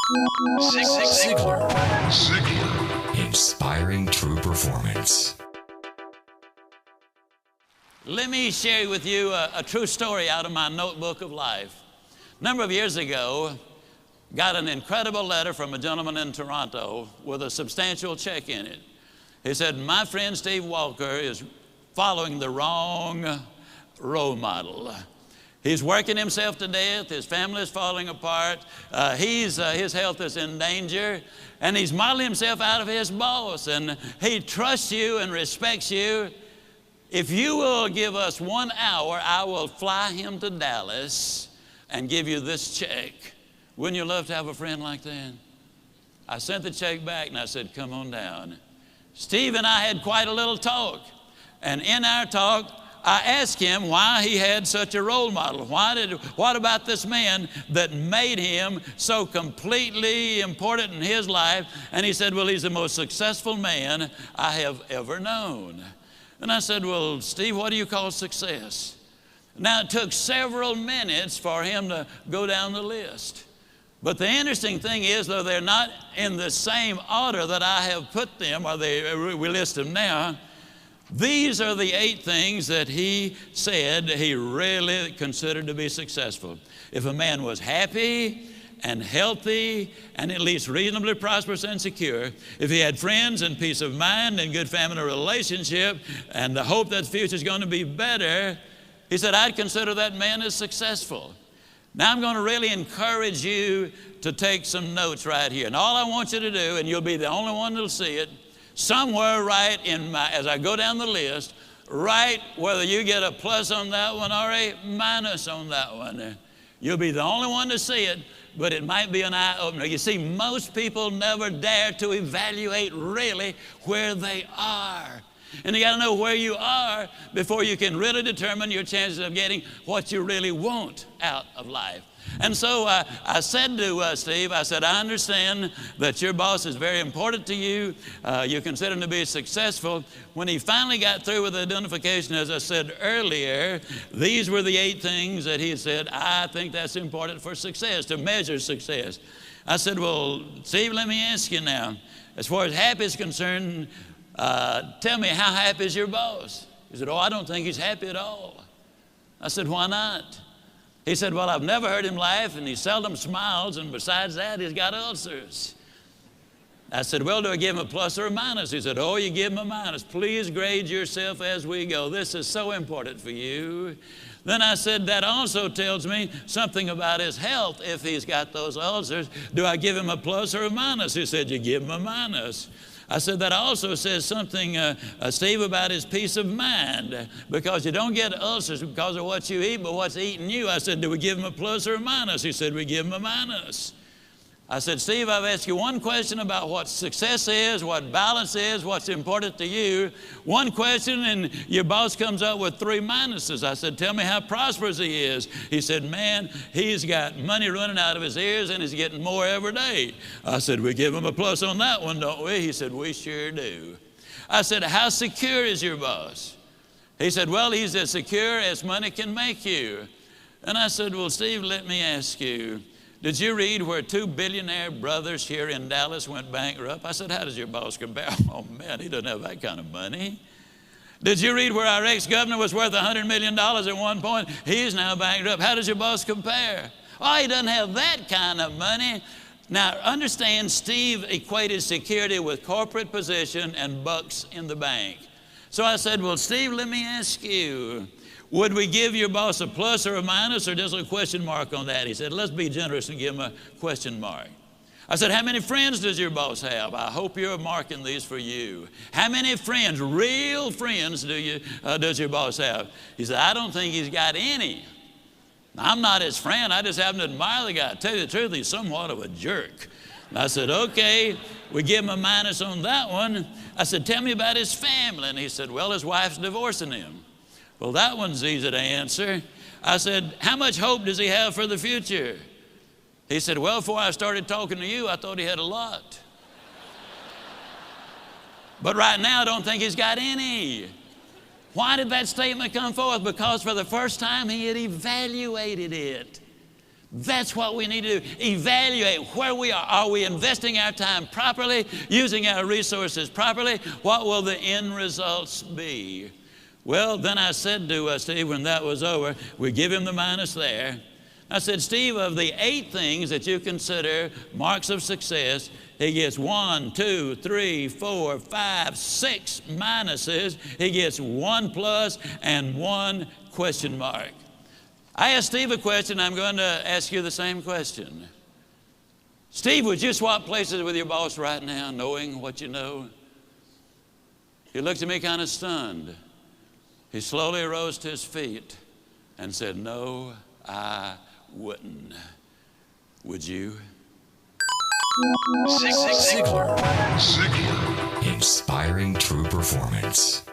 Ziglar. Inspiring true performance. Let me share with you a true story out of my notebook of life. A number of years ago, got an incredible letter from a gentleman in Toronto with a substantial check in it. He said, my friend Steve Walker is following the wrong role model. He's working himself to death. His family is falling apart. His health is in danger. And he's modeling himself out of his boss. And he trusts you and respects you. If you will give us 1 hour, I will fly him to Dallas and give you this check. Wouldn't you love to have a friend like that? I sent the check back and I said, come on down. Steve and I had quite a little talk. And in our talk, I asked him why he had such a role model. What about this man that made him so completely important in his life? And he said, well, he's the most successful man I have ever known. And I said, well, Steve, what do you call success? Now, it took several minutes for him to go down the list. But the interesting thing is, though they're not in the same order that I have put them, or we list them now, these are the 8 things that he said he really considered to be successful. If a man was happy and healthy and at least reasonably prosperous and secure, if he had friends and peace of mind and good family relationship and the hope that the future is going to be better, he said, I'd consider that man as successful. Now I'm going to really encourage you to take some notes right here. And all I want you to do, and you'll be the only one that'll see it, somewhere right as I go down the list, write whether you get a plus on that one or a minus on that one. You'll be the only one to see it, but it might be an eye-opener. You see, most people never dare to evaluate really where they are. And you got to know where you are before you can really determine your chances of getting what you really want out of life. And so I said to Steve, I said, I understand that your boss is very important to you. You consider him to be successful. When he finally got through with the identification, as I said earlier, these were the 8 things that he said, I think that's important for success, to measure success. I said, well, Steve, let me ask you now, as far as happy is concerned, tell me, how happy is your boss? He said, oh, I don't think he's happy at all. I said, why not? He said, well, I've never heard him laugh, and he seldom smiles, and besides that, he's got ulcers. I said, well, do I give him a plus or a minus? He said, oh, you give him a minus. Please grade yourself as we go. This is so important for you. Then I said, that also tells me something about his health if he's got those ulcers. Do I give him a plus or a minus? He said, you give him a minus. I said, that also says something, Steve, about his peace of mind, because you don't get ulcers because of what you eat, but what's eating you. I said, do we give him a plus or a minus? He said, we give him a minus. I said, Steve, I've asked you one question about what success is, what balance is, what's important to you. One question, and your boss comes up with 3 minuses. I said, tell me how prosperous he is. He said, man, he's got money running out of his ears, and he's getting more every day. I said, we give him a plus on that one, don't we? He said, we sure do. I said, how secure is your boss? He said, well, he's as secure as money can make you. And I said, well, Steve, let me ask you, did you read where 2 billionaire brothers here in Dallas went bankrupt? I said, how does your boss compare? Oh, man, he doesn't have that kind of money. Did you read where our ex-governor was worth $100 million at one point? He's now bankrupt. How does your boss compare? Oh, he doesn't have that kind of money. Now, understand, Steve equated security with corporate position and bucks in the bank. So I said, well, Steve, let me ask you, would we give your boss a plus or a minus or just a question mark on that? He said, let's be generous and give him a question mark. I said, how many friends does your boss have? I hope you're marking these for you. How many friends, real friends, does your boss have? He said, I don't think he's got any. Now, I'm not his friend. I just happen to admire the guy. To tell you the truth, he's somewhat of a jerk. And I said, okay, we give him a minus on that one. I said, tell me about his family. And he said, well, his wife's divorcing him. Well, that one's easy to answer. I said, how much hope does he have for the future? He said, well, before I started talking to you, I thought he had a lot. But right now, I don't think he's got any. Why did that statement come forth? Because for the first time, he had evaluated it. That's what we need to do. Evaluate where we are. Are we investing our time properly, using our resources properly? What will the end results be? Well, then I said to Steve when that was over, we give him the minus there. I said, Steve, of the 8 things that you consider marks of success, he gets 1, 2, 3, 4, 5, 6 minuses. He gets 1 plus and 1 question mark. I asked Steve a question. I'm going to ask you the same question. Steve, would you swap places with your boss right now, knowing what you know? He looked at me kind of stunned. He slowly rose to his feet and said, no, I wouldn't. Would you? Ziglar. Inspiring true performance.